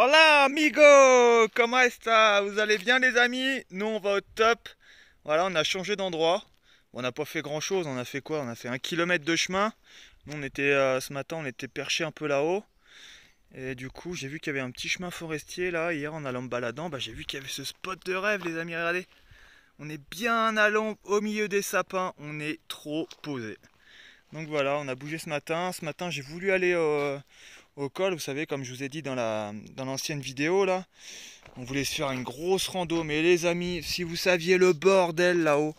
Hola amigo, comment está? Vous allez bien les amis? Nous on va au top. Voilà, on a changé d'endroit. On n'a pas fait grand chose, on a fait quoi? On a fait 1 kilomètre de chemin. Nous on était ce matin, on était perché un peu là-haut. Et du coup j'ai vu qu'il y avait un petit chemin forestier là. Hier en allant me baladant, j'ai vu qu'il y avait ce spot de rêve les amis, regardez. On est bien allant au milieu des sapins, on est trop posé. Donc voilà, on a bougé ce matin. Ce matin j'ai voulu aller au col, vous savez, comme je vous ai dit dans l'ancienne vidéo là. On voulait se faire une grosse rando, mais les amis, si vous saviez le bordel là-haut,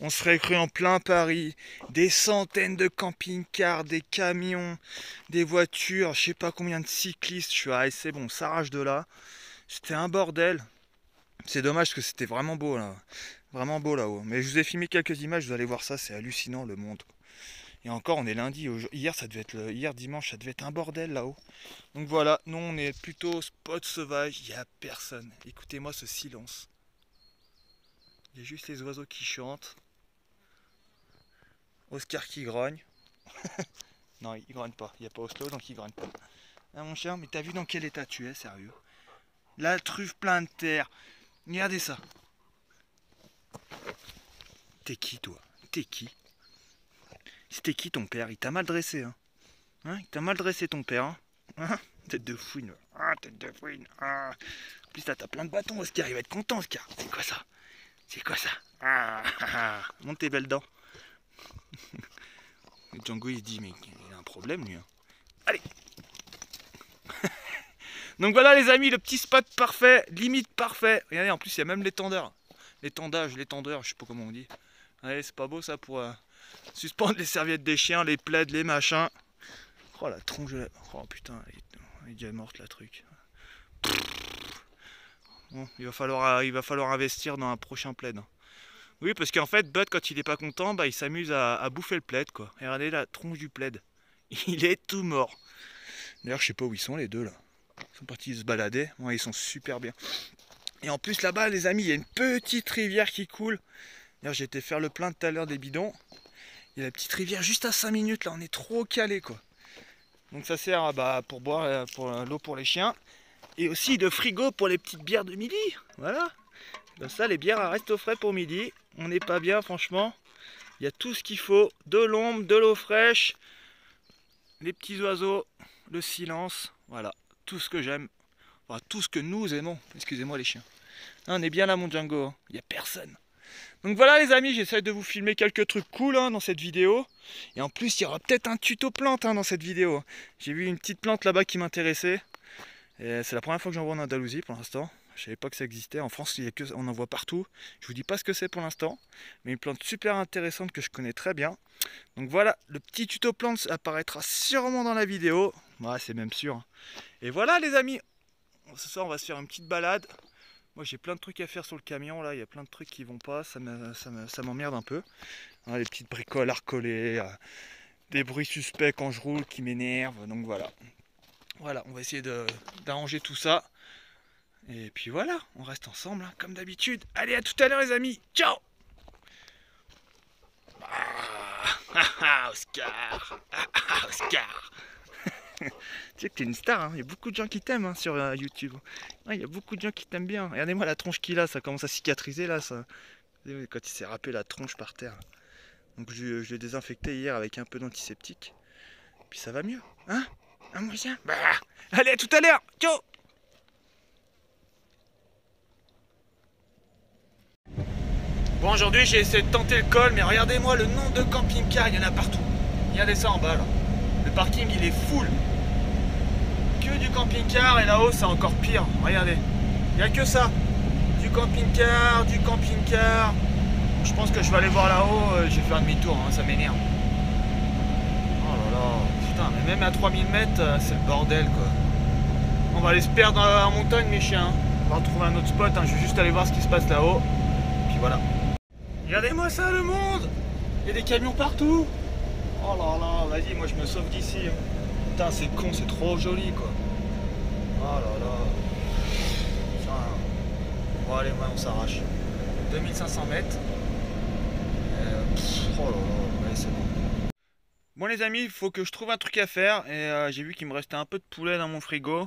on serait cru en plein Paris. Des centaines de camping-cars, des camions, des voitures, je sais pas combien de cyclistes. Je suis ah, c'est bon, on s'arrache de là. C'était un bordel. C'est dommage parce que c'était vraiment beau là. Vraiment beau là-haut. Mais je vous ai filmé quelques images, vous allez voir ça, c'est hallucinant le monde. Et encore, on est lundi. Hier, ça devait être hier dimanche, ça devait être un bordel là-haut. Donc voilà, nous on est plutôt spot sauvage, il n'y a personne. Écoutez-moi ce silence. Il y a juste les oiseaux qui chantent. Oscar qui grogne. Non, il grogne pas. Il n'y a pas Oslo, donc il grogne pas. Ah mon chien, mais t'as vu dans quel état tu es, sérieux? La truffe plein de terre. Regardez ça. T'es qui toi? T'es qui? C'était qui ton père? Il t'a mal dressé, hein? Il t'a mal dressé ton père, hein? Tête de fouine. Ah, tête de fouine. Ah. En plus, là, t'as plein de bâtons, Oscar. Il va être content, Oscar. C'est quoi ça? C'est quoi ça? Monte tes belles dents. Et Django, il se dit, mais il a un problème, lui. Hein. Allez. Donc voilà, les amis, le petit spot parfait. Limite parfait. Regardez, en plus, il y a même l'étendard. L'étendeur, je sais pas comment on dit. Allez, c'est pas beau, ça, pour suspendre les serviettes des chiens, les plaids, les machins. Oh, la tronche de la... Oh, putain, elle est déjà morte, la truc. Bon, il va falloir investir dans un prochain plaid. Oui, parce qu'en fait, Bud, quand il est pas content, il s'amuse à bouffer le plaid, quoi. Et regardez la tronche du plaid. Il est tout mort. D'ailleurs, je sais pas où ils sont, les deux, là. Ils sont partis se balader. Ouais, ils sont super bien. Et en plus, là-bas, les amis, il y a une petite rivière qui coule. D'ailleurs, j'ai été faire le plein tout à l'heure des bidons. Il y a la petite rivière juste à 5 minutes, là. On est trop calé, quoi. Donc ça sert pour boire pour l'eau pour les chiens. Et aussi de frigo pour les petites bières de midi. Voilà. Comme ça, les bières restent au frais pour midi. On n'est pas bien, franchement. Il y a tout ce qu'il faut. De l'ombre, de l'eau fraîche, les petits oiseaux, le silence. Voilà. Tout ce que j'aime. Enfin, tout ce que nous aimons. Excusez-moi les chiens. On est bien là, mon Django. Il n'y a personne. Donc voilà les amis, j'essaie de vous filmer quelques trucs cool dans cette vidéo. Et en plus, il y aura peut-être un tuto plante dans cette vidéo. J'ai vu une petite plante là-bas qui m'intéressait. Et c'est la première fois que j'en vois en Andalousie pour l'instant. Je savais pas que ça existait. En France, on en voit partout. Je vous dis pas ce que c'est pour l'instant. Mais une plante super intéressante que je connais très bien. Donc voilà, le petit tuto plante apparaîtra sûrement dans la vidéo. Ouais, c'est même sûr. Et voilà les amis. Ce soir, on va se faire une petite balade. Moi j'ai plein de trucs à faire sur le camion là, il y a plein de trucs qui vont pas, ça m'emmerde un peu. Les petites bricoles à recoller, des bruits suspects quand je roule qui m'énervent, donc voilà. Voilà, on va essayer d'arranger tout ça. Et puis voilà, on reste ensemble comme d'habitude. Allez, à tout à l'heure les amis, ciao. Oscar, Oscar. Tu sais que t'es une star, il y a beaucoup de gens qui t'aiment sur YouTube. Il y a beaucoup de gens qui t'aiment bien. Regardez-moi la tronche qu'il a, ça commence à cicatriser là. Ça. Quand il s'est râpé la tronche par terre. Donc je l'ai désinfecté hier avec un peu d'antiseptique. Puis ça va mieux. Hein mon chien. Allez, à tout à l'heure. Ciao. Bon, aujourd'hui j'ai essayé de tenter le col, mais regardez-moi le nombre de camping-cars, il y en a partout. Regardez ça en bas là. Le parking il est full. Que du camping-car, et là-haut c'est encore pire. Regardez, il n'y a que ça. Du camping-car, du camping-car. Je pense que je vais aller voir là-haut, je vais faire demi-tour, ça m'énerve. Oh là là, putain, mais même à 3000 mètres, c'est le bordel quoi. On va aller se perdre en montagne mes chiens. On va retrouver un autre spot, je vais juste aller voir ce qui se passe là-haut. Puis voilà. Regardez-moi ça le monde. Il y a des camions partout. Oh là là, vas-y, moi je me sauve d'ici. Putain, c'est con, c'est trop joli quoi. Oh là là. Putain. Bon allez, on s'arrache. 2500 mètres. Oh là là, ouais, c'est bon. Bon les amis, il faut que je trouve un truc à faire. Et j'ai vu qu'il me restait un peu de poulet dans mon frigo.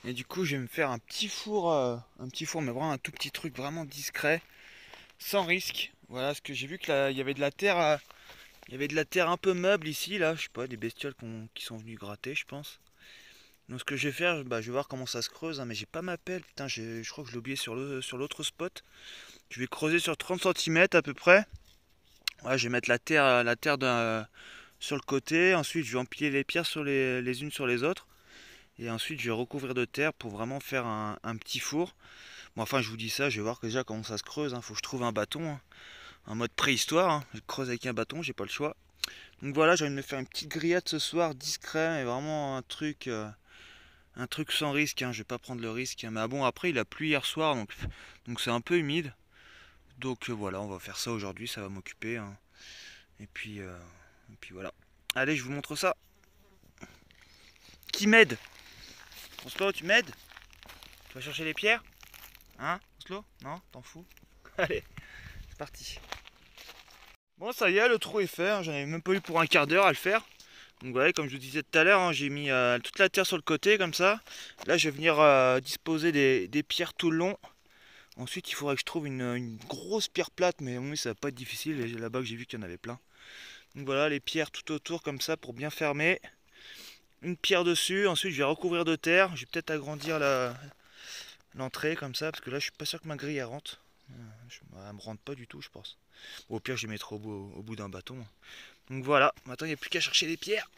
Et du coup je vais me faire un petit four mais vraiment un tout petit truc vraiment discret, sans risque. Voilà, parce que j'ai vu que là il y avait de la terre, il y avait de la terre un peu meuble ici, là, je sais pas, des bestioles qui sont venues gratter, je pense. Donc ce que je vais faire, bah, je vais voir comment ça se creuse, hein, mais j'ai pas ma pelle, putain, je crois que je l'ai oublié sur l'autre spot. Je vais creuser sur 30 cm à peu près. Ouais, je vais mettre la terre sur le côté, ensuite je vais empiler les pierres sur les unes sur les autres. Et ensuite je vais recouvrir de terre pour vraiment faire un petit four. Bon, enfin je vous dis ça, je vais voir déjà comment ça se creuse, hein. Faut que je trouve un bâton, hein, en mode préhistoire, hein. Je creuse avec un bâton, j'ai pas le choix. Donc voilà, j'ai envie de me faire une petite grillade ce soir, discret, et vraiment un truc sans risque, hein. Je vais pas prendre le risque, hein. Mais bon, après il a plu hier soir, donc c'est un peu humide. Donc voilà, on va faire ça aujourd'hui, ça va m'occuper, hein. Et puis voilà. Allez, je vous montre ça. Qui m'aide? Oslo, tu m'aides? Tu vas chercher les pierres? Hein, Oslo? Non, t'en fous? Allez, c'est parti. Bon, ça y est, le trou est fait, hein. J'en avais même pas eu pour un quart d'heure à le faire. Donc voilà, comme je vous disais tout à l'heure, hein, j'ai mis toute la terre sur le côté comme ça. Là je vais venir disposer des pierres tout le long. Ensuite il faudrait que je trouve une grosse pierre plate, mais oui, ça va pas être difficile, là-bas que j'ai vu qu'il y en avait plein. Donc voilà, les pierres tout autour comme ça pour bien fermer. Une pierre dessus, ensuite je vais recouvrir de terre. Je vais peut-être agrandir l'entrée comme ça, parce que là je suis pas sûr que ma grille elle rentre. Elle me rentre pas du tout, je pense. Bon, au pire je les mettrai au bout d'un bâton. Donc voilà, maintenant il n'y a plus qu'à chercher les pierres.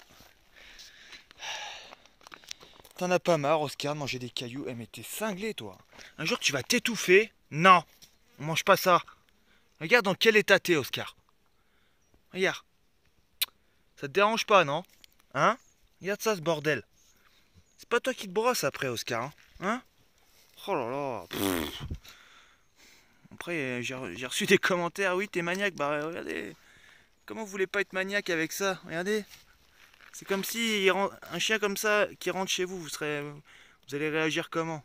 T'en as pas marre, Oscar, de manger des cailloux? Eh mais t'es cinglé, toi. Un jour tu vas t'étouffer. Non, on mange pas ça. Regarde dans quel état t'es, Oscar. Regarde. Ça te dérange pas, non? Hein? Regarde ça, ce bordel. C'est pas toi qui te brosses après, Oscar, hein? Oh là là. Pff. Après, j'ai reçu des commentaires. Oui, t'es maniaque. Bah, regardez. Comment vous voulez pas être maniaque avec ça? Regardez. C'est comme si un chien comme ça qui rentre chez vous, vous allez réagir comment?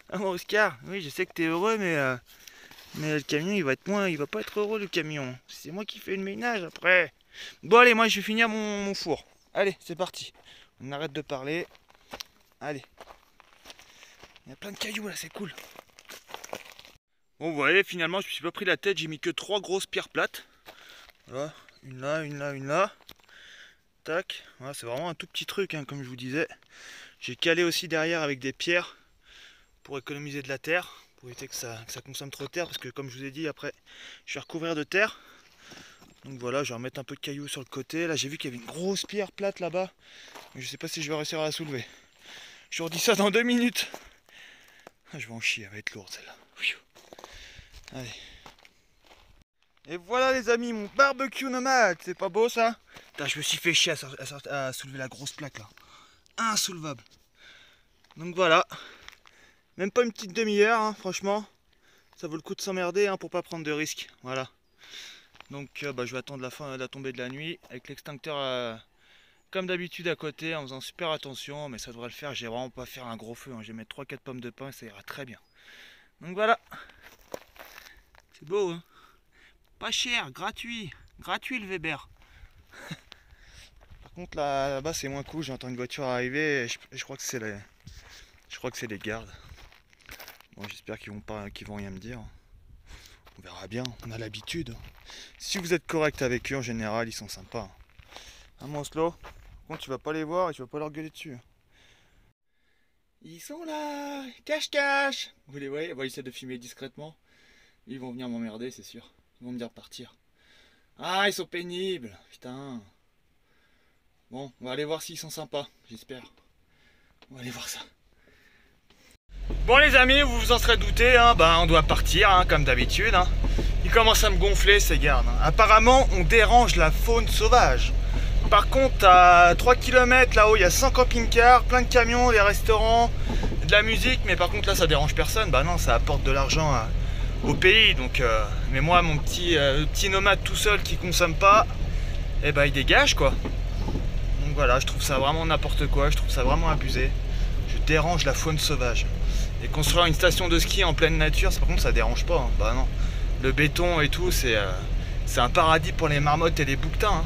Ah bon, Oscar, oui, je sais que t'es heureux, mais le camion, il va pas être heureux, le camion. C'est moi qui fais le ménage après. Bon, allez, moi je vais finir mon four. Allez, c'est parti. On arrête de parler. Allez. Il y a plein de cailloux là, c'est cool. Bon, vous voyez, finalement, je me suis pas pris la tête, j'ai mis que 3 grosses pierres plates. Voilà, une là, une là, une là. Tac, voilà, c'est vraiment un tout petit truc, hein, comme je vous disais. J'ai calé aussi derrière avec des pierres pour économiser de la terre, pour éviter que ça consomme trop de terre, parce que comme je vous ai dit, après je vais recouvrir de terre. Donc voilà, je vais remettre un peu de cailloux sur le côté. Là j'ai vu qu'il y avait une grosse pierre plate là-bas, mais je sais pas si je vais réussir à la soulever. Je vous redis ça dans 2 minutes. Ah, je vais en chier, elle va être lourde celle-là. Allez. Et voilà les amis, mon barbecue nomade, c'est pas beau ça? Putain, je me suis fait chier à soulever la grosse plaque là. Insoulevable. Donc voilà. Même pas une petite demi-heure, hein, franchement. Ça vaut le coup de s'emmerder, hein, pour pas prendre de risques. Voilà. Donc bah, je vais attendre la tombée de la nuit avec l'extincteur comme d'habitude à côté en faisant super attention. Mais ça devrait le faire, j'ai vraiment pas faire un gros feu, hein. Je vais mettre 3-4 pommes de pin et ça ira très bien. Donc voilà. C'est beau, hein. Pas cher, gratuit. Gratuit le Weber. Par contre là-bas c'est moins cool, j'entends une voiture arriver et je crois que c'est les gardes. Bon, j'espère qu'ils vont rien me dire. On verra bien, on a l'habitude. Si vous êtes correct avec eux en général, ils sont sympas. Hein, mon Oslo? Par contre tu vas pas les voir et tu vas pas leur gueuler dessus. Ils sont là, cache-cache. Vous les voyez? Bon, ils essaient de filmer discrètement. Ils vont venir m'emmerder, c'est sûr. Ils vont me dire de partir. Ah, ils sont pénibles, putain. Bon, on va aller voir s'ils sont sympas, j'espère. On va aller voir ça. Bon les amis, vous vous en serez douté, hein, bah, on doit partir, hein, comme d'habitude. Hein. Ils commencent à me gonfler ces gardes. Hein. Apparemment, on dérange la faune sauvage. Par contre, à 3 km là-haut, il y a 100 camping-cars, plein de camions, des restaurants, de la musique. Mais par contre là, ça dérange personne. Bah non, ça apporte de l'argent au pays. Donc, mais moi, mon petit nomade tout seul qui consomme pas, eh ben, il dégage quoi. Donc voilà, je trouve ça vraiment n'importe quoi, je trouve ça vraiment abusé. Je dérange la faune sauvage. Et construire une station de ski en pleine nature, par contre ça dérange pas, hein. Bah non. Le béton et tout, c'est un paradis pour les marmottes et les bouquetins. Hein.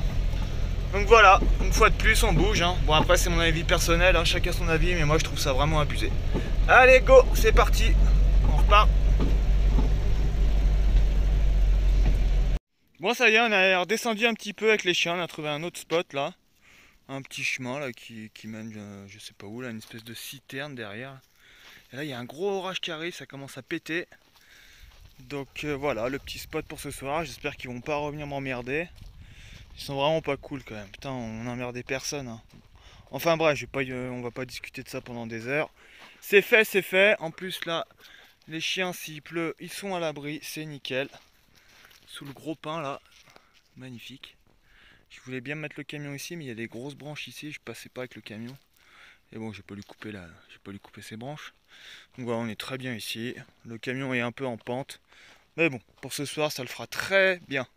Donc voilà, une fois de plus on bouge, hein. Bon après c'est mon avis personnel, hein. Chacun son avis, mais moi je trouve ça vraiment abusé. Allez go, c'est parti, on repart. Bon ça y est, on est redescendu un petit peu avec les chiens, on a trouvé un autre spot là. Un petit chemin là qui mène je sais pas où là, une espèce de citerne derrière. Et là il y a un gros orage qui arrive, ça commence à péter. Donc voilà, le petit spot pour ce soir, j'espère qu'ils vont pas revenir m'emmerder. Ils sont vraiment pas cool quand même, putain on a emmerdé personne, hein. Enfin bref, on va pas discuter de ça pendant des heures. C'est fait, c'est fait. En plus là, les chiens s'il pleut, ils sont à l'abri, c'est nickel. Sous le gros pin là, magnifique. Je voulais bien mettre le camion ici, mais il y a des grosses branches ici, je passais pas avec le camion. Et bon, j'ai pas lui couper là, j'ai pas lui couper ses branches. Donc voilà, on est très bien ici. Le camion est un peu en pente. Mais bon, pour ce soir, ça le fera très bien.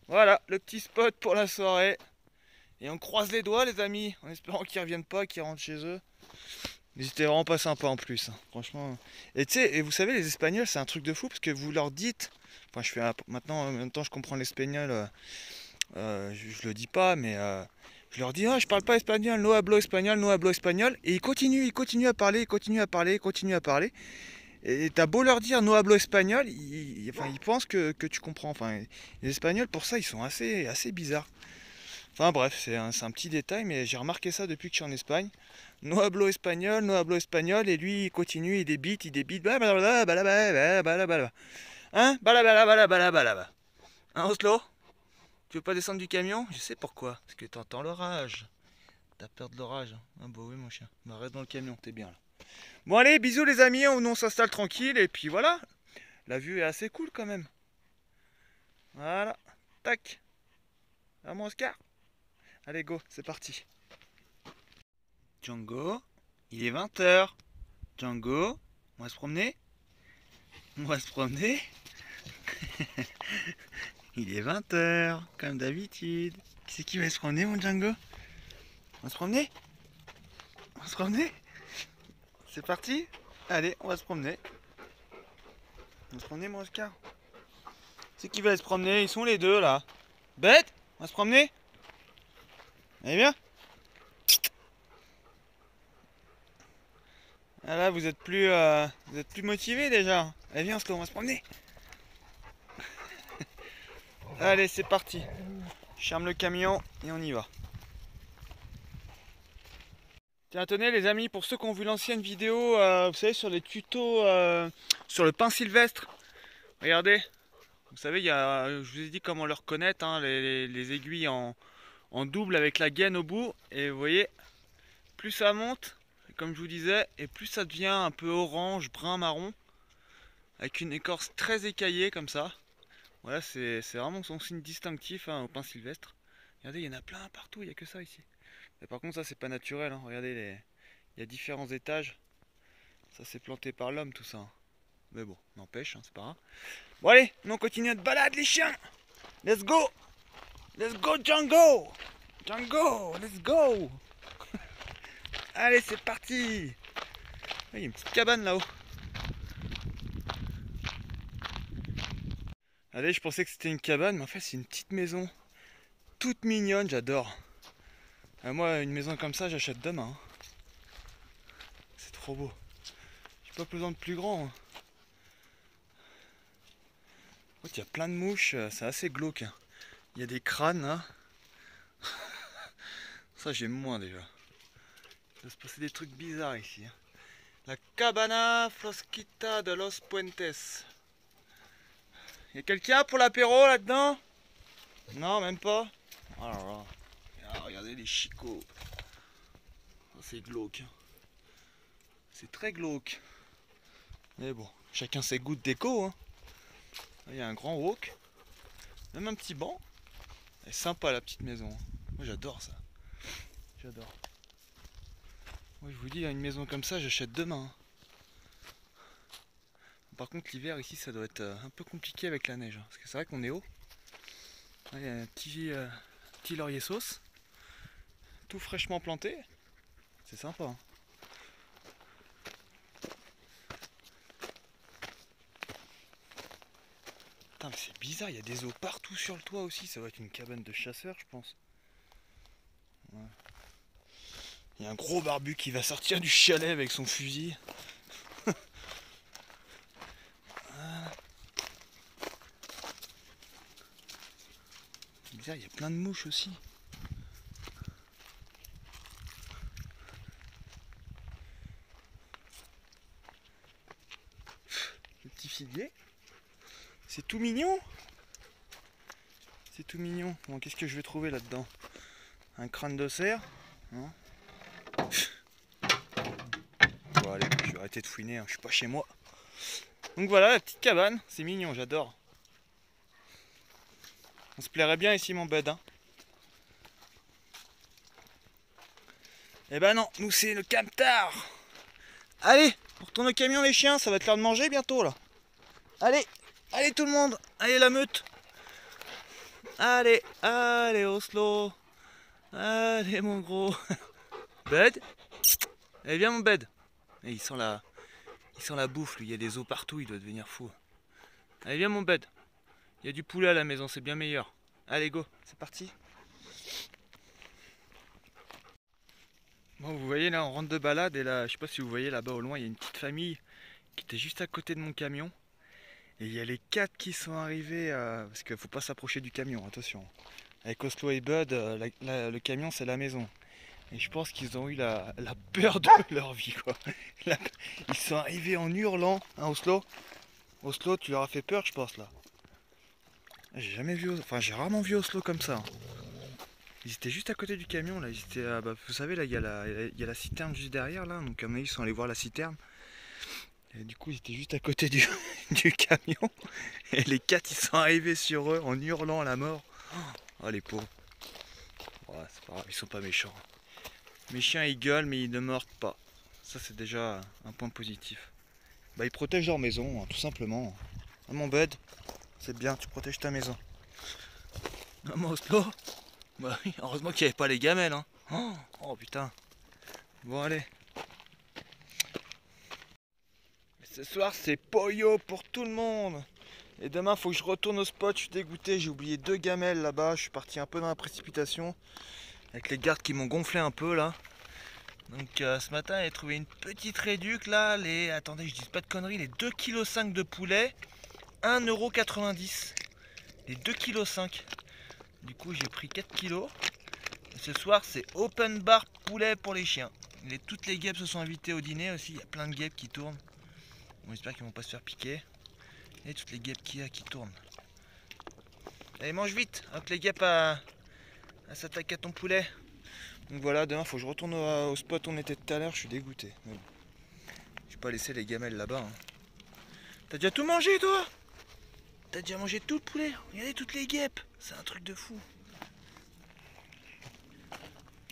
Voilà, le petit spot pour la soirée. Et on croise les doigts les amis, en espérant qu'ils reviennent pas, qu'ils rentrent chez eux. Ils étaient vraiment pas sympas en plus, hein, franchement. Et tu sais, et vous savez, les Espagnols, c'est un truc de fou parce que vous leur dites. Enfin, maintenant, en même temps, je comprends l'espagnol. Je le dis pas, mais je leur dis, ah, je parle pas espagnol, no hablo espagnol, no hablo espagnol. Et ils continuent à parler, ils continuent à parler, ils continuent à parler. Et t'as beau leur dire no hablo espagnol, enfin, ils pensent que tu comprends. Enfin, les Espagnols, pour ça, ils sont assez bizarres. Enfin bref, c'est un petit détail, mais j'ai remarqué ça depuis que je suis en Espagne. No hablo espagnol, et lui il continue, il débite, blablabla, blablabla, blablabla. Hein? Blablabla, blablabla. Hein, Oslo? Tu veux pas descendre du camion? Je sais pourquoi. Parce que t'entends l'orage. T'as peur de l'orage. Ah bah oui mon chien. Bah, reste dans le camion, t'es bien là. Bon allez, bisous les amis, on s'installe tranquille, et puis voilà. La vue est assez cool quand même. Voilà. Tac. À mon Oscar. Allez go, c'est parti. Django, il est 20 h. Django, on va se promener? On va se promener? Il est 20 h, comme d'habitude. Qui c'est qui va se promener, mon Django? On va se promener? On va se promener? C'est parti? Allez, on va se promener. On va se promener, mon Oscar? C'est qui va se promener? Ils sont les deux, là. Bête? On va se promener? Allez, viens. Ah là, vous êtes plus motivé déjà. Allez, viens, on va se promener. Allez, c'est parti. Je ferme le camion et on y va. Tiens, tenez les amis, pour ceux qui ont vu l'ancienne vidéo, vous savez, sur les tutos sur le pin sylvestre. Regardez. Vous savez, je vous ai dit comment le reconnaître, hein, les aiguilles en double avec la gaine au bout. Et vous voyez, plus ça monte, comme je vous disais, et plus ça devient un peu orange, brun, marron. Avec une écorce très écaillée comme ça. Voilà, c'est vraiment son signe distinctif, hein, au pin sylvestre. Regardez, il y en a plein partout, il n'y a que ça ici. Et par contre, ça c'est pas naturel, hein. Regardez, il y a différents étages. Ça c'est planté par l'homme tout ça, hein. Mais bon, n'empêche, hein, c'est pas grave. Bon allez, on continue notre balade les chiens. Let's go. Let's go Django. Django, let's go. Allez, c'est parti. Il y a une petite cabane là-haut. Allez, je pensais que c'était une cabane, mais en fait c'est une petite maison. Toute mignonne, j'adore. Moi, une maison comme ça, j'achète demain, hein. C'est trop beau. J'ai pas besoin de plus grand, hein. Il y a plein de mouches, c'est assez glauque, hein. Il y a des crânes là. Ça j'aime moins déjà. Il va se passer des trucs bizarres ici, hein. La Cabana Frosquita de los Puentes. Il y a quelqu'un pour l'apéro là-dedans? Non, même pas. Oh là là. Ah, regardez les chicots. C'est glauque, hein. C'est très glauque. Mais bon, chacun ses goûts de déco, hein. Il y a un grand wok. Même un petit banc. Elle est sympa la petite maison. Moi j'adore ça. J'adore. Moi je vous dis, une maison comme ça, j'achète demain. Par contre l'hiver ici ça doit être un peu compliqué avec la neige, hein, parce que c'est vrai qu'on est haut. Là, il y a un petit laurier sauce. Tout fraîchement planté. C'est sympa, hein. Putain mais c'est bizarre, il y a des os partout sur le toit aussi. Ça va être une cabane de chasseurs je pense. Il y a un gros barbu qui va sortir du chalet avec son fusil. C'est bizarre, il y a plein de mouches aussi. Le petit figuier. C'est tout mignon. C'est tout mignon. Bon, qu'est-ce que je vais trouver là-dedans? Un crâne de cerf, hein? Bon, allez, je vais arrêter de fouiner, hein. Je suis pas chez moi. Donc voilà, la petite cabane, c'est mignon, j'adore. On se plairait bien ici, mon bed, hein. Eh ben non, nous c'est le camtar. Allez, on retourne au camion les chiens, ça va être l'heure de manger bientôt là. Allez, allez tout le monde, allez la meute. Allez, allez Oslo. Allez mon gros. Bed. Allez viens mon bed. Et il sent la bouffe lui, il y a des os partout, il doit devenir fou. Allez viens mon bed. Il y a du poulet à la maison, c'est bien meilleur. Allez go, c'est parti. Bon, vous voyez là, on rentre de balade et là, je sais pas si vous voyez là-bas au loin, il y a une petite famille qui était juste à côté de mon camion. Et il y a les 4 qui sont arrivés, parce qu'il faut pas s'approcher du camion, attention. Avec Oslo et Bud, le camion c'est la maison. Et je pense qu'ils ont eu la peur de leur vie quoi. Ils sont arrivés en hurlant, hein Oslo? Oslo, tu leur as fait peur je pense là. J'ai jamais vu, enfin j'ai rarement vu Oslo comme ça. Hein. Ils étaient juste à côté du camion là, ils étaient, vous savez là il y a la citerne juste derrière là, donc à mon avis ils sont allés voir la citerne. Et du coup ils étaient juste à côté du, du camion. Et les 4 ils sont arrivés sur eux en hurlant à la mort. Oh les pauvres. Ouais, c'est pas grave, ils sont pas méchants. Mes chiens ils gueulent mais ils ne mordent pas. Ça c'est déjà un point positif. Bah ils protègent leur maison, hein, tout simplement. Ah, mon bed, c'est bien, tu protèges ta maison. Ah, mon Oslo. Bah oui, heureusement qu'il n'y avait pas les gamelles. Hein. Oh putain. Bon allez. Ce soir c'est pollo pour tout le monde. Et demain faut que je retourne au spot, je suis dégoûté, j'ai oublié 2 gamelles là-bas, je suis parti un peu dans la précipitation. Avec les gardes qui m'ont gonflé un peu là. Donc ce matin j'ai trouvé une petite réduc là, attendez je dis pas de conneries, les 2,5 kg de poulet, 1,90 €. Les 2,5 kg. Du coup j'ai pris 4 kg. Et ce soir c'est open bar poulet pour les chiens. Toutes les guêpes se sont invitées au dîner aussi, il y a plein de guêpes qui tournent. Bon, j'espère qu'ils vont pas se faire piquer. Et toutes les guêpes qu'il y a qui tournent. Allez mange vite, avant que les guêpes s'attaquent à ton poulet. Donc voilà, demain faut que je retourne au spot où on était tout à l'heure, je suis dégoûté. Mais bon. Je vais pas laisser les gamelles là-bas. Hein. T'as déjà tout mangé toi? T'as déjà mangé tout le poulet? Regardez toutes les guêpes, c'est un truc de fou.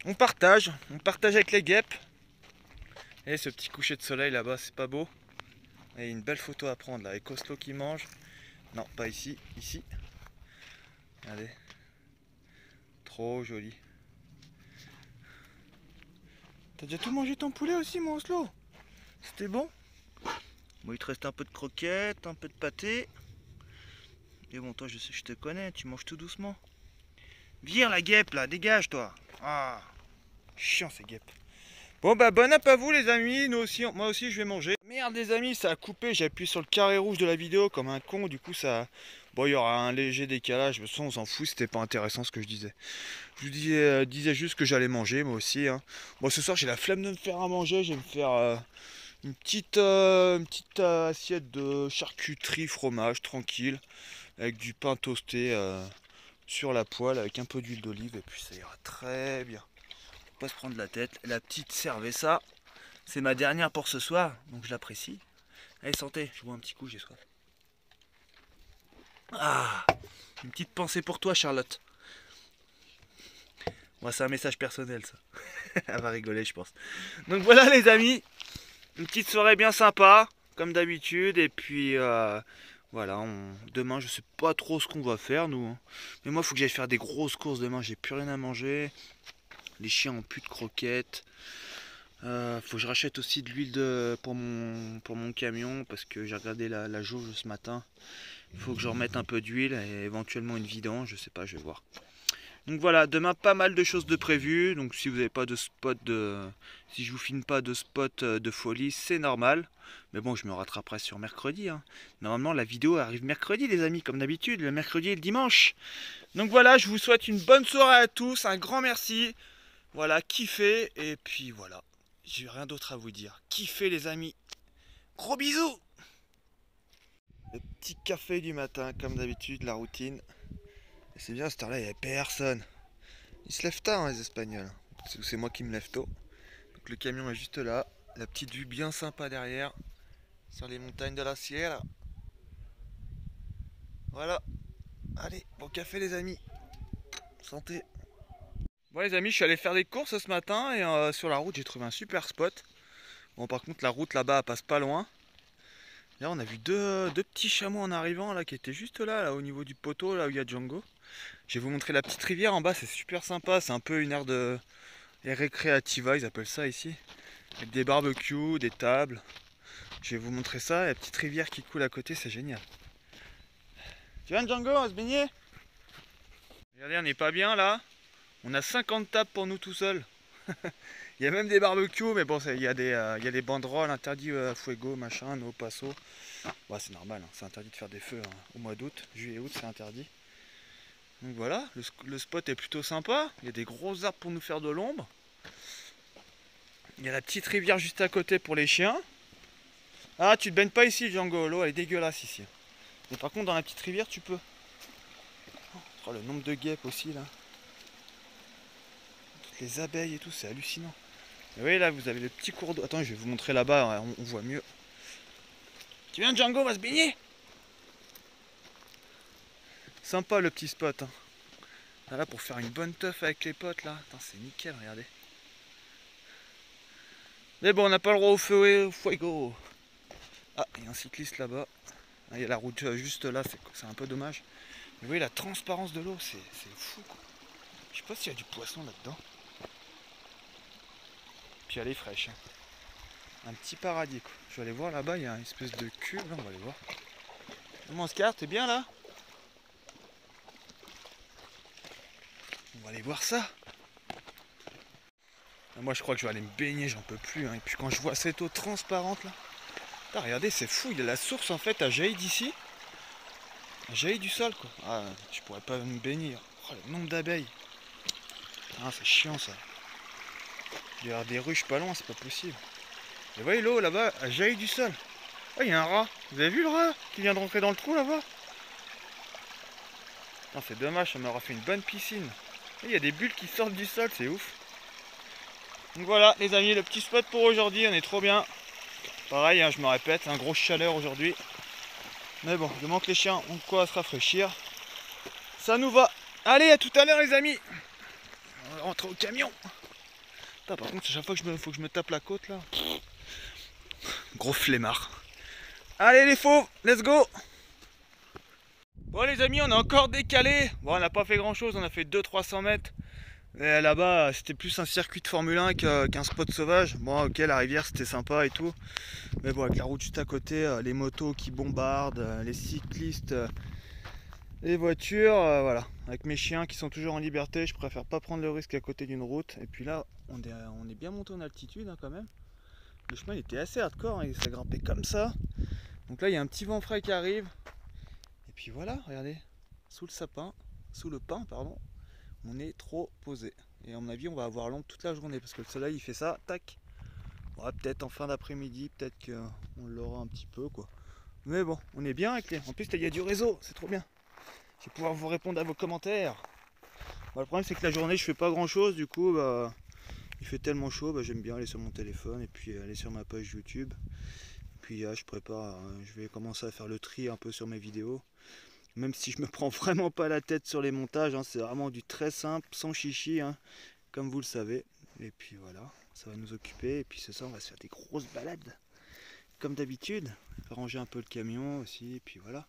On partage avec les guêpes. Et ce petit coucher de soleil là-bas, c'est pas beau? Et une belle photo à prendre là, avec Oslo qui mange. Non, pas ici, ici. Allez. Trop joli. T'as déjà tout mangé ton poulet aussi, mon Oslo? C'était bon? Bon, il te reste un peu de croquettes, un peu de pâté. Et bon, toi, je sais, je te connais, tu manges tout doucement. Vire la guêpe là, dégage toi. Ah, chiant ces guêpes. Bon bah bon app à vous les amis, nous aussi, moi aussi je vais manger. Merde les amis, ça a coupé, j'ai appuyé sur le carré rouge de la vidéo comme un con, du coup ça... Bon il y aura un léger décalage, mais on s'en fout, c'était pas intéressant ce que je disais. Je vous disais juste que j'allais manger moi aussi. Hein. Bon ce soir j'ai la flemme de me faire à manger, je vais me faire une petite assiette de charcuterie fromage tranquille, avec du pain toasté sur la poêle avec un peu d'huile d'olive et puis ça ira très bien. Pas se prendre la tête. La petite servait ça. C'est ma dernière pour ce soir, donc je l'apprécie. Allez, santé, je bois un petit coup, j'ai soif. Ah, une petite pensée pour toi, Charlotte. Moi, c'est un message personnel, ça. Elle va rigoler, je pense. Donc voilà, les amis. Une petite soirée bien sympa, comme d'habitude. Et puis, voilà, demain, je sais pas trop ce qu'on va faire, nous. Hein. Mais moi, il faut que j'aille faire des grosses courses demain. J'ai plus rien à manger. Les chiens ont plus de croquettes. Faut que je rachète aussi de l'huile pour mon camion parce que j'ai regardé la jauge ce matin. Il faut que je remette un peu d'huile et éventuellement une vidange, je sais pas, je vais voir. Donc voilà, demain pas mal de choses de prévues. Donc si vous n'avez pas de spot si je vous filme pas de spot de folie, c'est normal. Mais bon, je me rattraperai sur mercredi, hein. Normalement la vidéo arrive mercredi les amis, comme d'habitude, le mercredi et le dimanche. Donc voilà, je vous souhaite une bonne soirée à tous, un grand merci. Voilà, kiffez, et puis voilà. J'ai rien d'autre à vous dire. Kiffez les amis. Gros bisous. Le petit café du matin, comme d'habitude, la routine. Et c'est bien, à cette heure-là, il n'y avait personne. Ils se lèvent tard, hein, les Espagnols. C'est moi qui me lève tôt. Donc le camion est juste là. La petite vue bien sympa derrière. Sur les montagnes de la Sierra. Voilà. Allez, bon café les amis. Santé. Bon les amis, je suis allé faire des courses ce matin et sur la route j'ai trouvé un super spot. Bon par contre la route là-bas elle passe pas loin. Là on a vu deux petits chameaux en arrivant là qui étaient juste là au niveau du poteau là où il y a Django. Je vais vous montrer la petite rivière en bas, c'est super sympa, c'est un peu une aire de récréativa, ils appellent ça ici. Avec des barbecues, des tables. Je vais vous montrer ça, la petite rivière qui coule à côté, c'est génial. Tu viens Django, on va se baigner? Regardez, on n'est pas bien là. On a 50 tables pour nous tout seuls. Il y a même des barbecues, mais bon, il y a des banderoles interdits fuego, machin, no paso. Bah, c'est normal, hein, c'est interdit de faire des feux hein, au mois d'août, juillet, août, c'est interdit. Donc voilà, le spot est plutôt sympa. Il y a des gros arbres pour nous faire de l'ombre. Il y a la petite rivière juste à côté pour les chiens. Ah, tu te baignes pas ici, Django, l'eau elle est dégueulasse ici. Mais par contre, dans la petite rivière, tu peux. Oh, le nombre de guêpes aussi là. Toutes les abeilles et tout, c'est hallucinant. Et oui, là, vous avez le petit cours d'eau. Attends, je vais vous montrer là-bas, on voit mieux. Tu viens, Django, on va se baigner? Sympa le petit spot. Hein. Là, pour faire une bonne teuf avec les potes, là. Attends, c'est nickel, regardez. Mais bon, on n'a pas le droit au feu et au fuego. Ah, il y a un cycliste là-bas. Ah, il y a la route juste là, c'est un peu dommage. Mais vous voyez, la transparence de l'eau, c'est fou, quoi. Je sais pas s'il y a du poisson là-dedans. Puis elle est fraîche. Hein. Un petit paradis, quoi. Je vais aller voir là-bas, il y a une espèce de cube. Là, on va aller voir. Comment on se carte, t'es bien là? On va aller voir ça. Moi je crois que je vais aller me baigner, j'en peux plus. Hein. Et puis quand je vois cette eau transparente là. Ah, regardez, c'est fou, il y a la source en fait, elle jaillit d'ici. Elle jaillit du sol quoi. Ah, je pourrais pas me baigner. Oh, le nombre d'abeilles. Ah, c'est chiant ça. Il y a des ruches pas loin, c'est pas possible. Et vous voyez l'eau là-bas, elle jaillit du sol. Oh, il y a un rat. Vous avez vu le rat qui vient de rentrer dans le trou là-bas? C'est dommage, ça m'aura fait une bonne piscine. Il y a des bulles qui sortent du sol, c'est ouf. Donc voilà les amis, le petit spot pour aujourd'hui, on est trop bien. Pareil, hein, je me répète, un gros chaleur aujourd'hui. Mais bon, je manque les chiens ont de quoi se rafraîchir. Ça nous va. Allez, à tout à l'heure les amis. On va rentrer au camion. Putain, par contre, à chaque fois que faut que je me tape la côte là. Gros flemmard. Allez les fauves, let's go. Bon les amis, on a encore décalé. Bon, on n'a pas fait grand chose, on a fait 200-300 mètres. Là-bas, c'était plus un circuit de Formule 1 qu'un spot sauvage. Bon, ok, la rivière c'était sympa et tout. Mais bon, avec la route juste à côté, les motos qui bombardent, les cyclistes, les voitures, voilà. Avec mes chiens qui sont toujours en liberté, je préfère pas prendre le risque à côté d'une route. Et puis là, on est bien monté en altitude hein, quand même. Le chemin il était assez hardcore, hein, il s'est grimpé comme ça. Donc là, il y a un petit vent frais qui arrive. Et puis voilà, regardez, sous le pin, pardon. On est trop posé. Et à mon avis, on va avoir l'ombre toute la journée parce que le soleil il fait ça, tac. Ouais, peut-être en fin d'après-midi, peut-être qu'on l'aura un petit peu quoi. Mais bon, on est bien avec les. En plus, il y a du réseau, c'est trop bien. Je vais pouvoir vous répondre à vos commentaires. Bah, le problème, c'est que la journée, je fais pas grand chose. Du coup, bah, il fait tellement chaud, bah, j'aime bien aller sur mon téléphone et puis aller sur ma page YouTube. Puis je prépare, je vais commencer à faire le tri un peu sur mes vidéos. Même si je me prends vraiment pas la tête sur les montages, hein, c'est vraiment du très simple, sans chichi, hein, comme vous le savez. Et puis voilà, ça va nous occuper. Et puis ce soir, on va se faire des grosses balades, comme d'habitude. Ranger un peu le camion aussi, et puis voilà.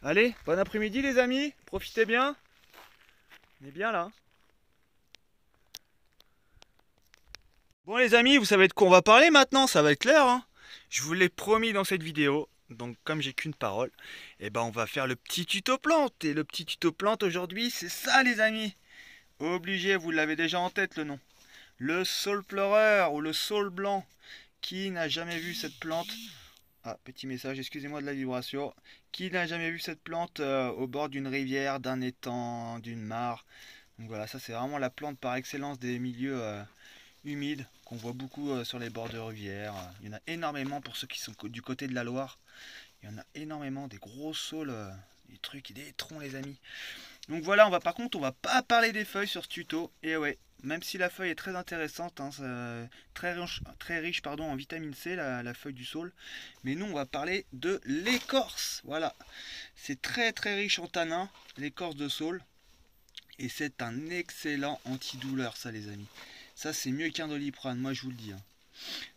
Allez, bon après-midi les amis, profitez bien. On est bien là. Bon les amis, vous savez de quoi on va parler maintenant, ça va être clair. Hein. Je vous l'ai promis dans cette vidéo. Donc comme j'ai qu'une parole, et ben on va faire le petit tuto plante. Et le petit tuto plante aujourd'hui, c'est ça les amis. Obligé, vous l'avez déjà en tête le nom. Le saule pleureur ou le saule blanc. Qui n'a jamais vu cette plante? Ah, petit message, excusez-moi de la vibration. Qui n'a jamais vu cette plante au bord d'une rivière, d'un étang, d'une mare? Donc voilà, ça c'est vraiment la plante par excellence des milieux humides qu'on voit beaucoup sur les bords de rivières. Il y en a énormément pour ceux qui sont du côté de la Loire. Il y en a énormément, des gros saules, des trucs, des troncs les amis. Donc voilà, par contre, on va pas parler des feuilles sur ce tuto. Et ouais, même si la feuille est très intéressante, hein, très riche pardon, en vitamine C, la feuille du saule. Mais nous, on va parler de l'écorce. Voilà, c'est très très riche en tanins, l'écorce de saule. Et c'est un excellent antidouleur, ça les amis. Ça, c'est mieux qu'un Doliprane, moi je vous le dis, hein.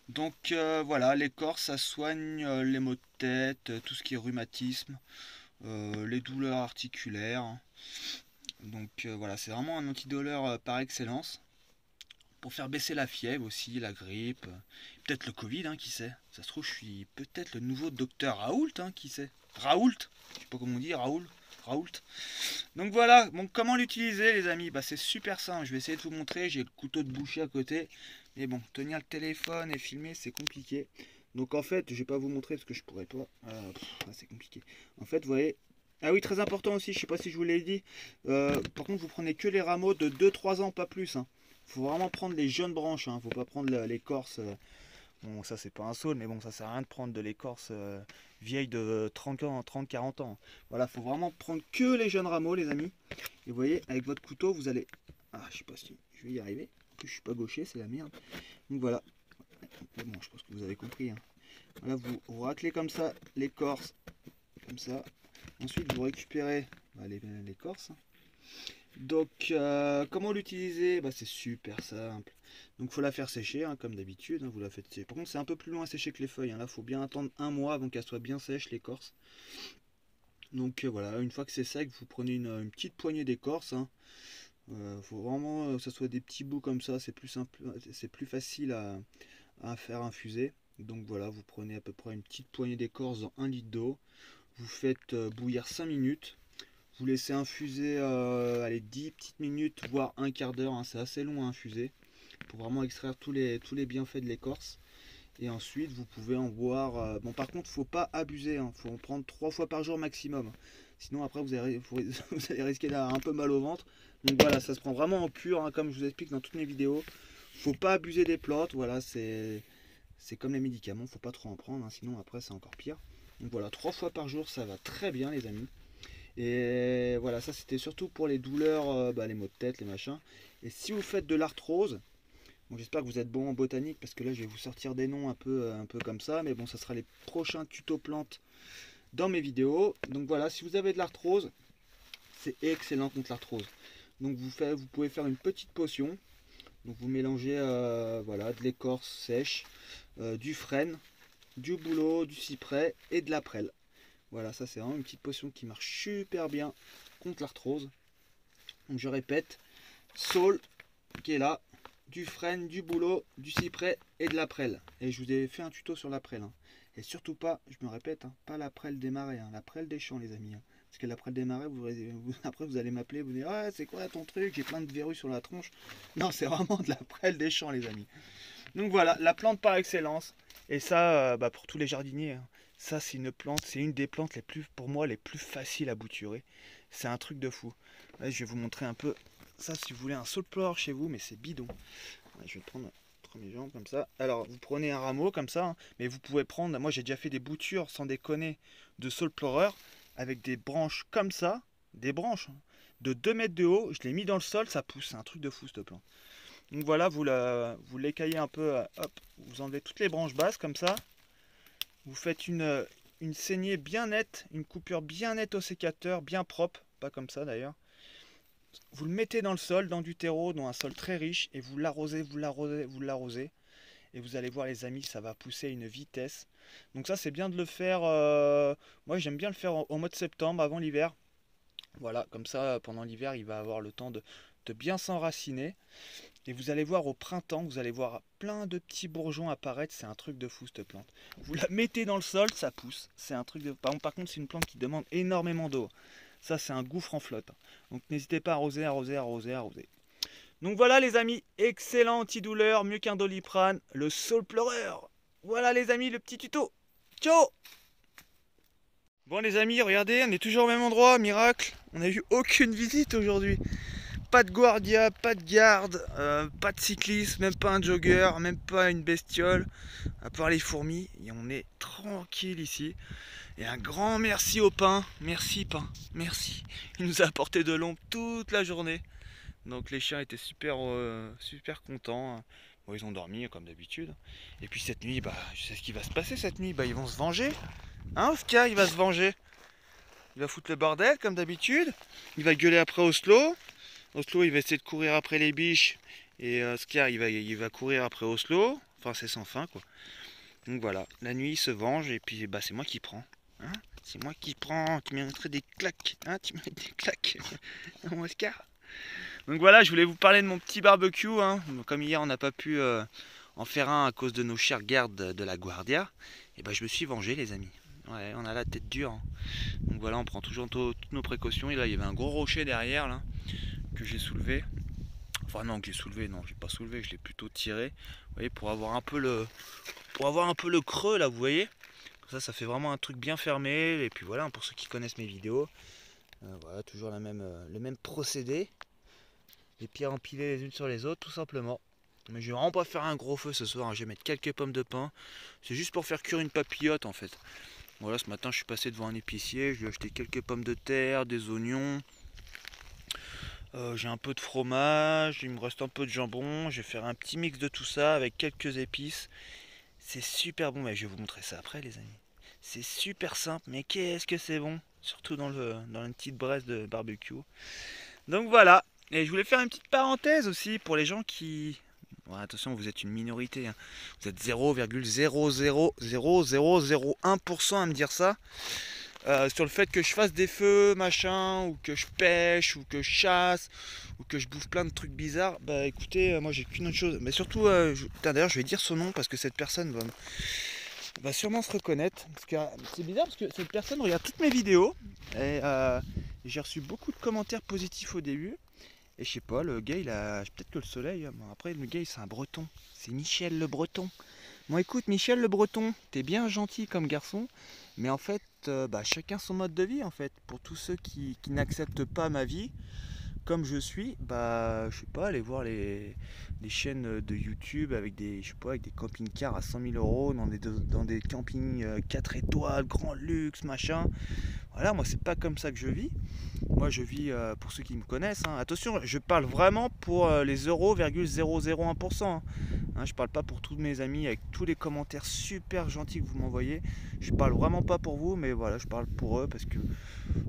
Donc voilà, l'écorce, ça soigne les maux de tête, tout ce qui est rhumatisme, les douleurs articulaires, hein. Donc voilà, c'est vraiment un antidouleur par excellence. Pour faire baisser la fièvre aussi, la grippe, peut-être le Covid, hein, qui sait. Ça se trouve, je suis peut-être le nouveau docteur Raoult, hein, qui sait. Raoult, je sais pas comment on dit, Raoult. Donc voilà, bon, comment l'utiliser les amis? Bah, c'est super simple, je vais essayer de vous montrer, j'ai le couteau de boucher à côté. Mais bon, tenir le téléphone et filmer, c'est compliqué. Donc en fait, je vais pas vous montrer parce que je pourrais pas. C'est compliqué. En fait, vous voyez. Ah oui, très important aussi, je sais pas si je vous l'ai dit. Par contre, vous prenez que les rameaux de 2-3 ans, pas plus, hein. Faut vraiment prendre les jeunes branches, hein. Faut pas prendre l'écorce. Bon, ça c'est pas un saule, mais bon, ça sert à rien de prendre de l'écorce vieille de 30 ans, 30-40 ans. Voilà, faut vraiment prendre que les jeunes rameaux, les amis. Et vous voyez, avec votre couteau, vous allez. Ah, je sais pas si je vais y arriver. En plus, je suis pas gaucher, c'est la merde. Donc voilà. Mais bon, je pense que vous avez compris, hein. Voilà, vous raclez comme ça l'écorce, comme ça. Ensuite, vous récupérez l'écorce. Donc, comment l'utiliser? Bah, c'est super simple. Donc, il faut la faire sécher, hein, comme d'habitude, hein, vous la faites sécher. Par contre, c'est un peu plus loin à sécher que les feuilles, hein. Là, il faut bien attendre un mois avant qu'elle soit bien sèche, l'écorce. Donc, voilà, une fois que c'est sec, vous prenez une petite poignée d'écorce, hein. Faut vraiment que ce soit des petits bouts comme ça, c'est plus simple, c'est plus facile à faire infuser. Donc voilà, vous prenez à peu près une petite poignée d'écorce dans 1 litre d'eau. Vous faites bouillir 5 minutes. Vous laissez infuser allez, 10 petites minutes, voire un quart d'heure, hein. C'est assez long à infuser pour vraiment extraire tous les bienfaits de l'écorce. Et ensuite, vous pouvez en boire. Bon, par contre, faut pas abuser, hein. Faut en prendre 3 fois par jour maximum. Sinon, après, vous allez risquer d'avoir un peu mal au ventre. Donc voilà, ça se prend vraiment en pur, hein, comme je vous explique dans toutes mes vidéos. Faut pas abuser des plantes. Voilà, c'est comme les médicaments. Faut pas trop en prendre, hein, sinon après, c'est encore pire. Donc voilà, 3 fois par jour, ça va très bien, les amis. Et voilà, ça c'était surtout pour les douleurs, les maux de tête, les machins. Et si vous faites de l'arthrose, bon, j'espère que vous êtes bon en botanique parce que là je vais vous sortir des noms un peu comme ça. Mais bon, ça sera les prochains tutos plantes dans mes vidéos. Donc voilà, si vous avez de l'arthrose, c'est excellent contre l'arthrose. Donc vous pouvez faire une petite potion. Donc vous mélangez voilà, de l'écorce sèche, du frêne, du bouleau, du cyprès et de la prêle. Voilà, ça c'est vraiment une petite potion qui marche super bien contre l'arthrose. Donc je répète, saule qui est là, du frêne, du bouleau, du cyprès et de la prêle. Et je vous ai fait un tuto sur la prêle, hein. Et surtout pas, je me répète, hein, pas la prêle des marais, hein, la prêle des champs les amis, hein. Parce que la prêle des marais, après vous allez m'appeler, vous dire ah c'est quoi ton truc, j'ai plein de verrues sur la tronche. Non, c'est vraiment de la prêle des champs les amis. Donc voilà, la plante par excellence. Et ça, pour tous les jardiniers, hein, ça c'est une plante, c'est une des plantes les plus, pour moi, les plus faciles à bouturer. C'est un truc de fou. Là, je vais vous montrer un peu ça si vous voulez un saule-pleureur chez vous, mais c'est bidon. Ouais, je vais prendre entre mes jambes comme ça. Alors, vous prenez un rameau comme ça, hein, mais vous pouvez prendre, moi j'ai déjà fait des boutures, sans déconner, de saule-pleureur avec des branches comme ça, des branches hein, de 2 mètres de haut. Je l'ai mis dans le sol, ça pousse, c'est un truc de fou cette plante. Donc voilà, vous l'écaillez un peu, hop, vous enlevez toutes les branches basses comme ça. Vous faites une saignée bien nette, une coupure bien nette au sécateur, bien propre, pas comme ça d'ailleurs. Vous le mettez dans le sol, dans du terreau, dans un sol très riche, et vous l'arrosez, vous l'arrosez, vous l'arrosez. Et vous allez voir les amis, ça va pousser à une vitesse. Donc ça c'est bien de le faire, moi j'aime bien le faire au mois de septembre, avant l'hiver. Voilà, comme ça pendant l'hiver il va avoir le temps de bien s'enraciner. Et vous allez voir au printemps, vous allez voir plein de petits bourgeons apparaître. C'est un truc de fou cette plante. Vous la mettez dans le sol, ça pousse. C'est un truc de... Par contre, c'est une plante qui demande énormément d'eau. Ça, c'est un gouffre en flotte. Donc n'hésitez pas à arroser, arroser, arroser, arroser. Donc voilà les amis, excellent antidouleur, mieux qu'un Doliprane, le saule pleureur. Voilà les amis, le petit tuto. Ciao. Bon les amis, regardez, on est toujours au même endroit, miracle. On n'a eu aucune visite aujourd'hui. Pas de guardia, pas de garde, pas de cycliste, même pas un jogger, même pas une bestiole, à part les fourmis. Et on est tranquille ici. Et un grand merci au pain. Merci pain, merci. Il nous a apporté de l'ombre toute la journée. Donc les chiens étaient super contents. Bon, ils ont dormi comme d'habitude. Et puis cette nuit, bah, je sais ce qui va se passer cette nuit. Bah, ils vont se venger. Hein, Oscar, il va se venger. Il va foutre le bordel comme d'habitude. Il va gueuler après Oslo. Oslo, il va essayer de courir après les biches. Et Oscar, il va courir après Oslo. Enfin, c'est sans fin, quoi. Donc voilà, la nuit, il se venge. Et puis, bah, c'est moi qui prends. Hein, c'est moi qui prends. Tu mériterais des claques. Hein, tu mérites des claques. Mon Oscar. Donc voilà, je voulais vous parler de mon petit barbecue. Hein. Comme hier, on n'a pas pu en faire un à cause de nos chers gardes de la Guardia. Et ben, je me suis vengé, les amis. Ouais, on a la tête dure. Hein. Donc voilà, on prend toujours toutes nos précautions. Et là, il y avait un gros rocher derrière là que j'ai soulevé. Enfin non, que j'ai soulevé. Non, j'ai pas soulevé. Je l'ai plutôt tiré. Vous voyez, pour avoir un peu le creux là, vous voyez. Ça fait vraiment un truc bien fermé. Et puis voilà, pour ceux qui connaissent mes vidéos, voilà, toujours le même procédé. Les pierres empilées les unes sur les autres, tout simplement. Mais je vais vraiment pas faire un gros feu ce soir, hein. Je vais mettre quelques pommes de pin. C'est juste pour faire cuire une papillote en fait. Voilà, ce matin je suis passé devant un épicier, je lui ai acheté quelques pommes de terre, des oignons. J'ai un peu de fromage, il me reste un peu de jambon. Je vais faire un petit mix de tout ça avec quelques épices. C'est super bon, mais je vais vous montrer ça après les amis. C'est super simple, mais qu'est-ce que c'est bon. Surtout dans une petite braise de barbecue. Donc voilà. Et je voulais faire une petite parenthèse aussi pour les gens qui... Bon, attention, vous êtes une minorité. Hein. Vous êtes 0,0000001% à me dire ça. Sur le fait que je fasse des feux, machin, ou que je pêche, ou que je chasse, ou que je bouffe plein de trucs bizarres. Bah écoutez, moi j'ai qu'une autre chose. Mais surtout, d'ailleurs je vais dire son nom parce que cette personne va sûrement se reconnaître. Parce que c'est bizarre parce que cette personne regarde toutes mes vidéos. Et j'ai reçu beaucoup de commentaires positifs au début. Et je sais pas, le gars il a... Peut-être que le soleil... Après le gars c'est un breton. C'est Michel le Breton. Bon écoute Michel le Breton, t'es bien gentil comme garçon. Mais en fait, chacun son mode de vie en fait. Pour tous ceux qui n'acceptent pas ma vie comme je suis, je sais pas, aller voir les chaînes de YouTube avec des camping-cars à 100 000 euros, dans des campings 4 étoiles, grand luxe, machin. Voilà, moi c'est pas comme ça que je vis. Moi je vis, pour ceux qui me connaissent, hein. Attention, je parle vraiment pour les 0,001%. Hein, je parle pas pour tous mes amis avec tous les commentaires super gentils que vous m'envoyez. Je parle vraiment pas pour vous, mais voilà, je parle pour eux parce que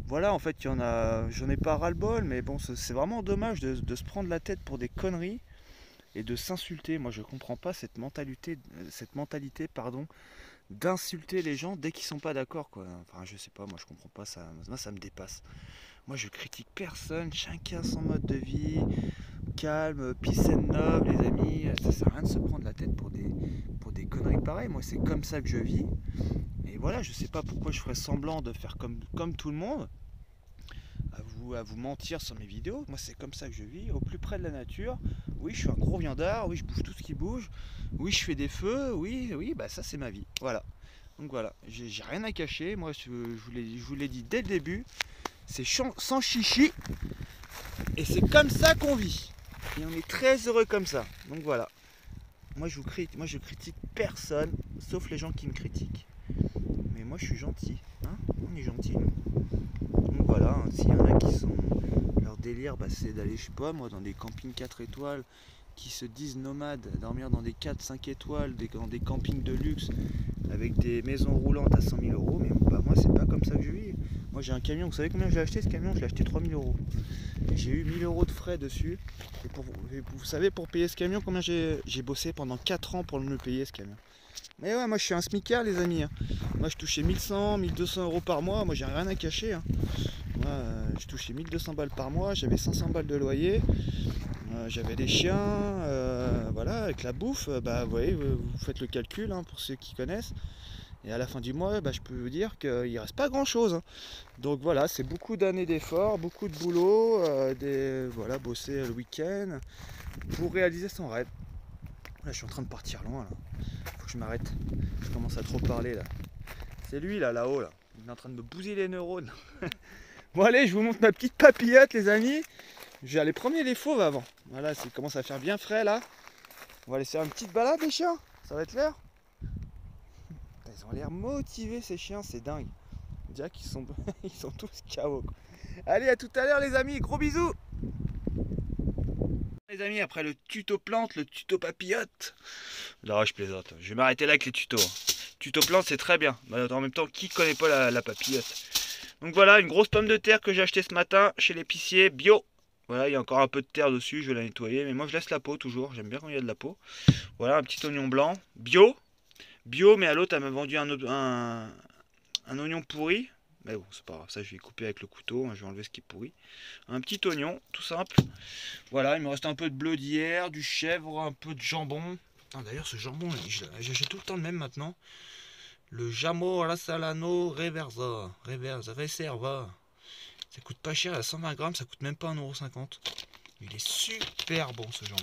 voilà, en fait, j'en ai pas ras-le-bol, mais bon, c'est vraiment dommage de se prendre la tête pour des conneries et de s'insulter. Moi, je comprends pas cette mentalité, pardon, d'insulter les gens dès qu'ils sont pas d'accord, quoi. Enfin, je sais pas, moi, je comprends pas ça. Moi, ça me dépasse. Moi, je critique personne, chacun son mode de vie, calme, peace and love, les amis. Ça sert à rien de se prendre la tête pour des conneries pareilles. Moi, c'est comme ça que je vis. Et voilà, je sais pas pourquoi je ferais semblant de faire comme tout le monde, à vous mentir sur mes vidéos. Moi, c'est comme ça que je vis, au plus près de la nature. Oui, je suis un gros viandard, oui, je bouffe tout ce qui bouge. Oui, je fais des feux, oui, bah ça c'est ma vie. Voilà. Donc voilà, j'ai rien à cacher. Moi, je vous l'ai dit dès le début, c'est sans chichi. Et c'est comme ça qu'on vit. Et on est très heureux comme ça. Donc voilà. Moi, je critique personne, sauf les gens qui me critiquent. Mais moi, je suis gentil. Hein, on est gentil, nous. Donc voilà, hein, s'il y en a qui sont... Leur délire, c'est d'aller, je sais pas moi, dans des campings 4 étoiles, qui se disent nomades, dormir dans des 4-5 étoiles, dans des campings de luxe, avec des maisons roulantes à 100 000 euros. Mais moi, c'est pas comme ça que je vis. Moi, j'ai un camion, vous savez combien j'ai acheté ce camion? Je l'ai acheté 3 000 euros. J'ai eu 1 000 euros de frais dessus. Et vous savez, pour payer ce camion, combien j'ai bossé pendant 4 ans pour me le payer, ce camion. Mais ouais, moi je suis un smicard, les amis. Hein. Moi je touchais 1100, 1200 euros par mois. Moi j'ai rien à cacher. Hein. Moi je touchais 1200 balles par mois. J'avais 500 balles de loyer. J'avais des chiens. Voilà, avec la bouffe, vous voyez, vous faites le calcul, hein, pour ceux qui connaissent. Et à la fin du mois, je peux vous dire qu'il reste pas grand chose, hein. Donc voilà, c'est beaucoup d'années d'efforts, beaucoup de boulot, voilà, bosser le week-end pour réaliser son rêve. Là, je suis en train de partir loin, là. Faut que je m'arrête. Je commence à trop parler, là. C'est lui, là-haut, là. Il est en train de me bousiller les neurones. Bon, allez, je vous montre ma petite papillote, les amis. Je vais aller promener les fauves avant. Voilà, ça commence à faire bien frais, là. On va aller faire une petite balade, les chiens. Ça va être l'heure. Ils ont l'air motivés, ces chiens, c'est dingue. On dirait qu'ils sont, ils sont tous KO, quoi. Allez, à tout à l'heure, les amis. Gros bisous. Les amis, après le tuto plante, le tuto papillote. Non, je plaisante. Je vais m'arrêter là avec les tutos. Tuto plante, c'est très bien. Mais en même temps, qui connaît pas la papillote? Donc voilà, une grosse pomme de terre que j'ai achetée ce matin chez l'épicier bio. Voilà, il y a encore un peu de terre dessus, je vais la nettoyer. Mais moi, je laisse la peau toujours. J'aime bien quand il y a de la peau. Voilà, un petit oignon blanc. Bio. Bio, mais à l'autre, elle m'a vendu un oignon pourri. Mais bon, c'est pas grave, ça je vais couper avec le couteau, hein, je vais enlever ce qui est pourri. Un petit oignon, tout simple. Voilà, il me reste un peu de bleu d'hier, du chèvre, un peu de jambon. Ah, d'ailleurs, ce jambon, j'achète tout le temps le même maintenant. Le Jamo alla Salano Reversa. Reserva. Ça coûte pas cher, à 120 grammes, ça coûte même pas 1,50 €. Il est super bon ce jambon.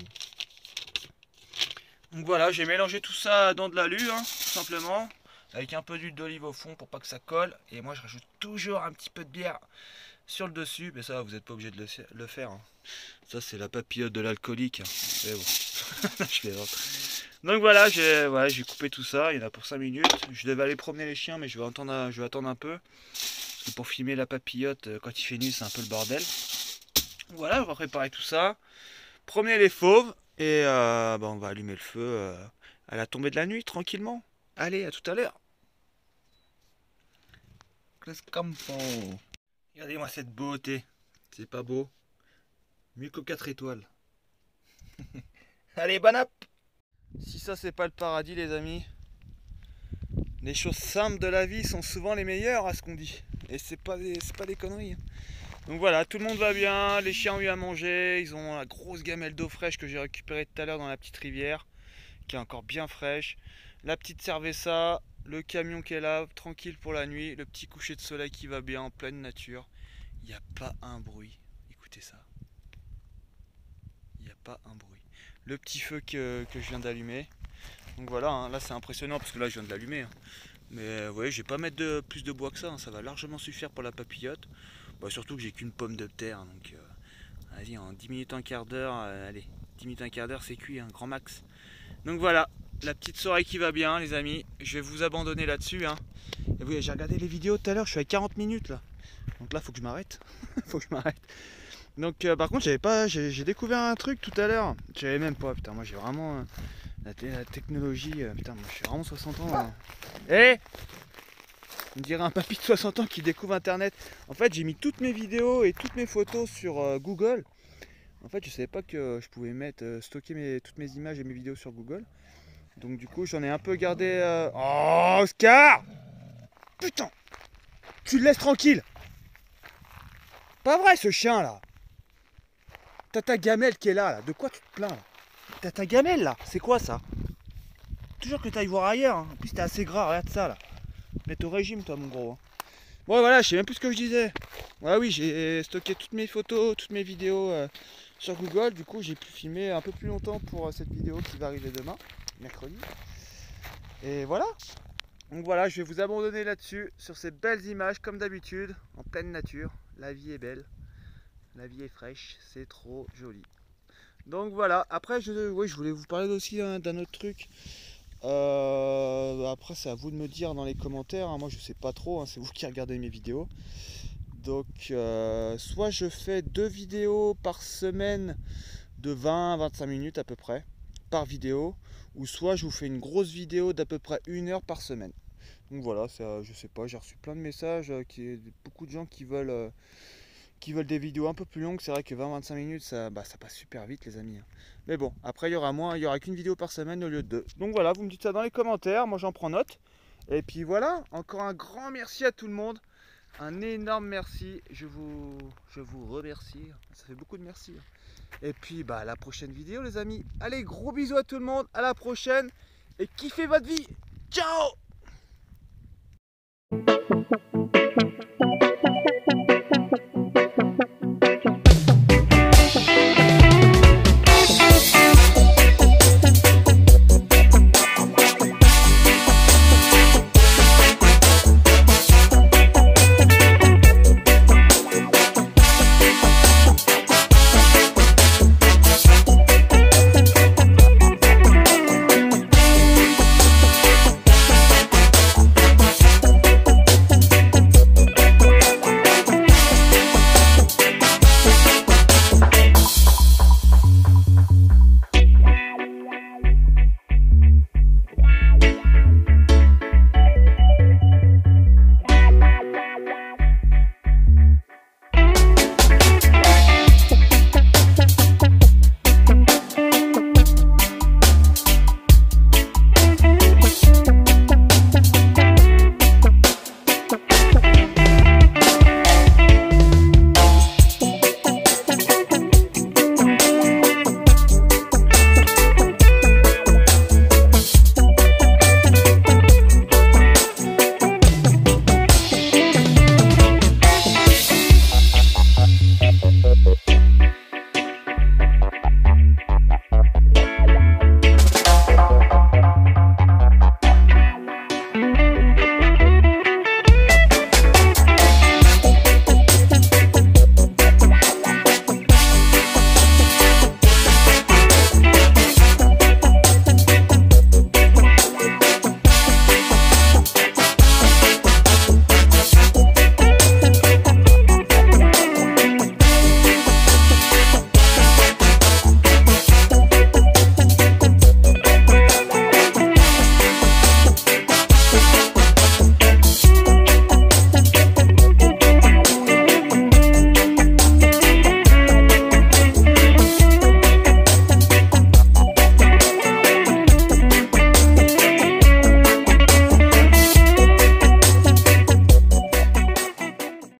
Donc voilà, j'ai mélangé tout ça dans de l'alu, hein, tout simplement. Avec un peu d'huile d'olive au fond pour pas que ça colle. Et moi je rajoute toujours un petit peu de bière sur le dessus. Mais ça vous n'êtes pas obligé de le faire, hein. Ça c'est la papillote de l'alcoolique, hein. Mais bon, je plaisante. Donc voilà, j'ai coupé tout ça. Il y en a pour 5 minutes. Je devais aller promener les chiens, mais je vais attendre un peu. Parce que pour filmer la papillote, quand il fait nuit, c'est un peu le bordel. Voilà, on va préparer tout ça. Promener les fauves. Et on va allumer le feu à la tombée de la nuit, tranquillement. Allez, à tout à l'heure. Regardez-moi cette beauté. C'est pas beau? Mieux que 4 étoiles. Allez, bonne app! Si ça, c'est pas le paradis, les amis. Les choses simples de la vie sont souvent les meilleures, à ce qu'on dit. Et c'est pas des conneries. Donc voilà, tout le monde va bien. Les chiens ont eu à manger. Ils ont la grosse gamelle d'eau fraîche que j'ai récupérée tout à l'heure dans la petite rivière, qui est encore bien fraîche. La petite cerveza, le camion qui est là, tranquille pour la nuit, le petit coucher de soleil qui va bien en pleine nature. Il n'y a pas un bruit. Écoutez ça. Il n'y a pas un bruit. Le petit feu que je viens d'allumer. Donc voilà, hein, là c'est impressionnant parce que là je viens de l'allumer, hein. Mais vous voyez, je vais pas mettre plus de bois que ça, hein, ça va largement suffire pour la papillote. Surtout que j'ai qu'une pomme de terre, donc vas-y, en 10 minutes, un quart d'heure, allez, 10 minutes, un quart d'heure c'est cuit, hein, grand max. Donc voilà, la petite soirée qui va bien, les amis. Je vais vous abandonner là-dessus, hein. Et vous, j'ai regardé les vidéos tout à l'heure, je suis à 40 minutes là. Donc là, faut que je m'arrête. Faut que je m'arrête. Donc par contre, j'ai découvert un truc tout à l'heure. Je savais même pas, putain, moi j'ai vraiment la technologie, putain, moi je suis vraiment 60 ans. Hein. On dirait un papy de 60 ans qui découvre internet. En fait, j'ai mis toutes mes vidéos et toutes mes photos sur Google. En fait, je savais pas que je pouvais stocker toutes mes images et mes vidéos sur Google. Donc du coup, j'en ai un peu gardé... Oh, Oscar! Putain! Tu le laisses tranquille! Pas vrai, ce chien, là! T'as ta gamelle qui est là. De quoi tu te plains, là? T'as ta gamelle, là. C'est quoi, ça? Toujours que t'ailles voir ailleurs, hein. En plus, t'es assez gras. Regarde ça, là. Mets au régime, toi, mon gros, hein. Bon, voilà, je sais même plus ce que je disais. Ouais, oui, j'ai stocké toutes mes photos, toutes mes vidéos sur Google. Du coup, j'ai pu filmer un peu plus longtemps pour cette vidéo qui va arriver demain, mercredi. Et voilà. Donc voilà, je vais vous abandonner là-dessus, sur ces belles images, comme d'habitude, en pleine nature. La vie est belle, la vie est fraîche, c'est trop joli. Donc voilà, après, je voulais vous parler aussi d'un autre truc. Après, c'est à vous de me dire dans les commentaires, hein. Moi, je sais pas trop, hein. C'est vous qui regardez mes vidéos. Donc, soit je fais 2 vidéos par semaine de 20-25 minutes à peu près, par vidéo, ou soit je vous fais une grosse vidéo d'à peu près 1 heure par semaine. Donc voilà, je sais pas, j'ai reçu plein de messages, beaucoup de gens qui veulent des vidéos un peu plus longues. C'est vrai que 20-25 minutes, ça passe super vite, les amis. Mais bon, après il y aura qu'une vidéo par semaine au lieu de 2. Donc voilà, vous me dites ça dans les commentaires, moi j'en prends note. Et puis voilà, encore un grand merci à tout le monde. Un énorme merci, je vous remercie. Ça fait beaucoup de merci. Et puis à la prochaine vidéo, les amis. Allez, gros bisous à tout le monde, à la prochaine. Et kiffez votre vie. Ciao!